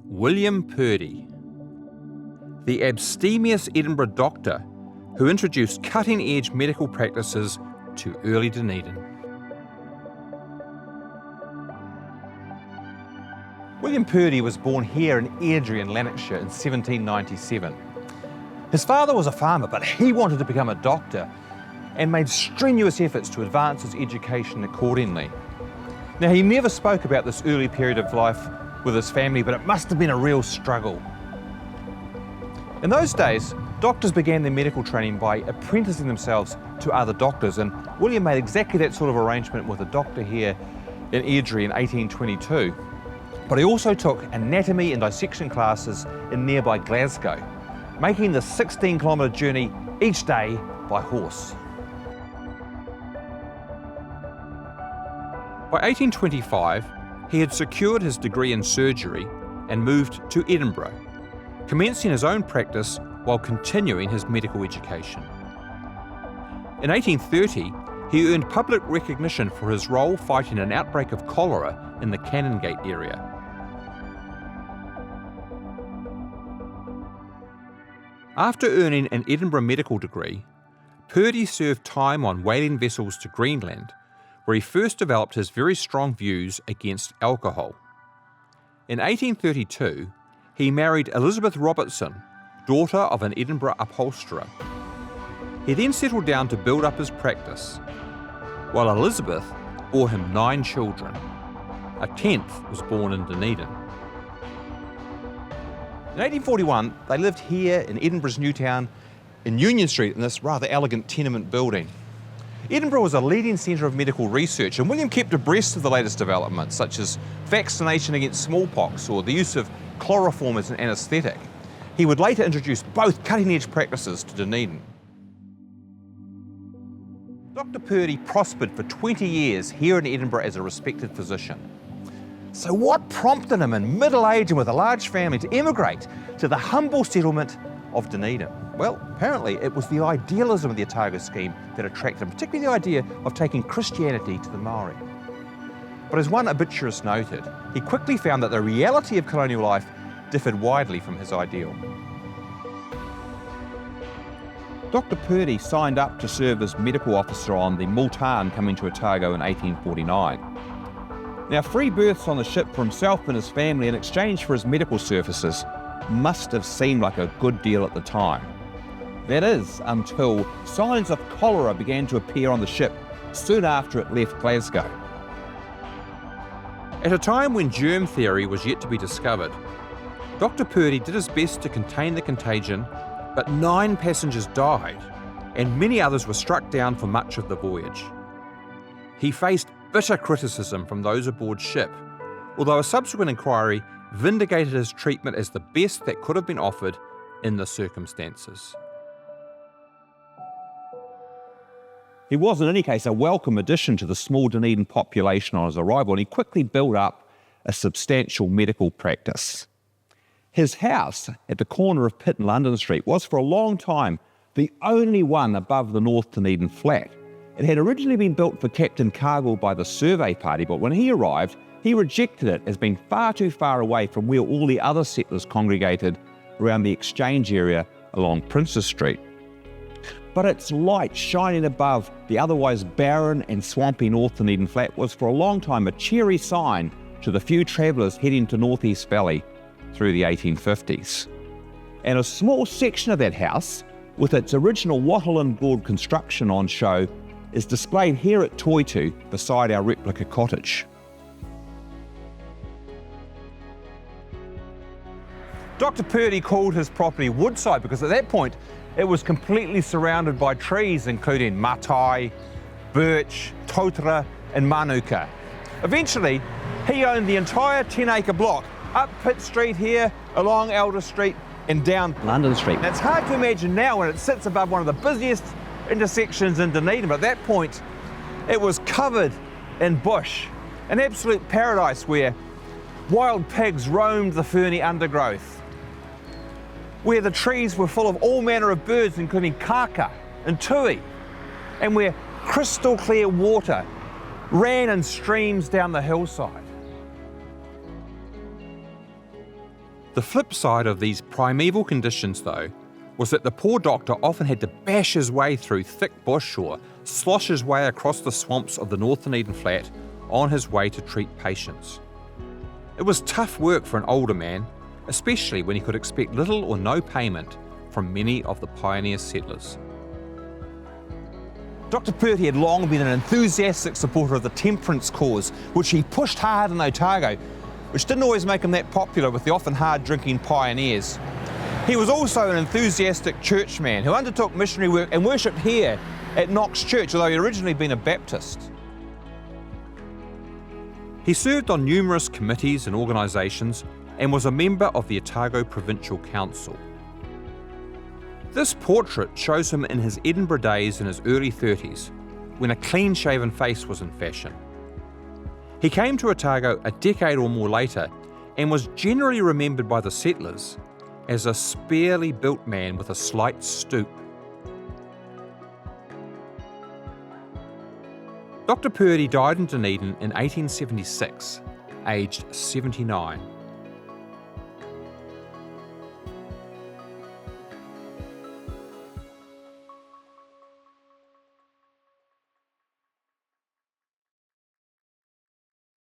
William Purdie, the abstemious Edinburgh doctor who introduced cutting-edge medical practices to early Dunedin. William Purdie was born here in Airdrie in Lanarkshire in 1797. His father was a farmer, but he wanted to become a doctor and made strenuous efforts to advance his education accordingly. Now, he never spoke about this early period of life with his family, but it must have been a real struggle. In those days, doctors began their medical training by apprenticing themselves to other doctors, and William made exactly that sort of arrangement with a doctor here in Airdrie in 1822. But he also took anatomy and dissection classes in nearby Glasgow, making the 16-kilometre journey each day by horse. By 1825, he had secured his degree in surgery and moved to Edinburgh, commencing his own practice while continuing his medical education. In 1830, he earned public recognition for his role fighting an outbreak of cholera in the Canongate area. After earning an Edinburgh medical degree, Purdie served time on whaling vessels to Greenland, where he first developed his very strong views against alcohol. In 1832, he married Elizabeth Robertson, daughter of an Edinburgh upholsterer. He then settled down to build up his practice, while Elizabeth bore him 9 children. A 10th was born in Dunedin. In 1841, they lived here in Edinburgh's new town in Union Street in this rather elegant tenement building. Edinburgh was a leading centre of medical research, and William kept abreast of the latest developments, such as vaccination against smallpox or the use of chloroform as an anaesthetic. He would later introduce both cutting-edge practices to Dunedin. Dr. Purdie prospered for 20 years here in Edinburgh as a respected physician. So what prompted him in middle age and with a large family to emigrate to the humble settlement of Dunedin? Well, apparently it was the idealism of the Otago scheme that attracted him, particularly the idea of taking Christianity to the Maori. But as one obituarist noted, he quickly found that the reality of colonial life differed widely from his ideal. Dr. Purdie signed up to serve as medical officer on the Mooltan coming to Otago in 1849. Now, free berths on the ship for himself and his family in exchange for his medical services must have seemed like a good deal at the time. That is, until signs of cholera began to appear on the ship soon after it left Glasgow. At a time when germ theory was yet to be discovered, Dr. Purdie did his best to contain the contagion, but 9 passengers died, and many others were struck down for much of the voyage. He faced bitter criticism from those aboard ship, although a subsequent inquiry vindicated his treatment as the best that could have been offered in the circumstances. He was, in any case, a welcome addition to the small Dunedin population on his arrival, and he quickly built up a substantial medical practice. His house at the corner of Pitt and London Street was for a long time the only one above the North Dunedin flat. It had originally been built for Captain Cargill by the survey party, but when he arrived, he rejected it as being far too far away from where all the other settlers congregated around the exchange area along Princes Street. But its light shining above the otherwise barren and swampy North Dunedin flat was for a long time a cheery sign to the few travellers heading to North East Valley through the 1850s. And a small section of that house, with its original wattle and board construction on show, is displayed here at Toitu beside our replica cottage. Dr. Purdie called his property Woodside because at that point it was completely surrounded by trees including matai, birch, totara and manuka. Eventually he owned the entire 10-acre block up Pitt Street here, along Elder Street and down London Street. Now, it's hard to imagine now when it sits above one of the busiest intersections in Dunedin, but at that point it was covered in bush, an absolute paradise where wild pigs roamed the ferny undergrowth, where the trees were full of all manner of birds including kaka and tui, and where crystal clear water ran in streams down the hillside. The flip side of these primeval conditions, though, was that the poor doctor often had to bash his way through thick bush or slosh his way across the swamps of the North Dunedin flat on his way to treat patients. It was tough work for an older man, especially when he could expect little or no payment from many of the pioneer settlers. Dr. Purdie had long been an enthusiastic supporter of the temperance cause, which he pushed hard in Otago, which didn't always make him that popular with the often hard-drinking pioneers. He was also an enthusiastic churchman who undertook missionary work and worshipped here at Knox Church, although he'd originally been a Baptist. He served on numerous committees and organisations and was a member of the Otago Provincial Council. This portrait shows him in his Edinburgh days in his early 30s, when a clean-shaven face was in fashion. He came to Otago a decade or more later and was generally remembered by the settlers as a sparely built man with a slight stoop. Dr. Purdie died in Dunedin in 1876, aged 79.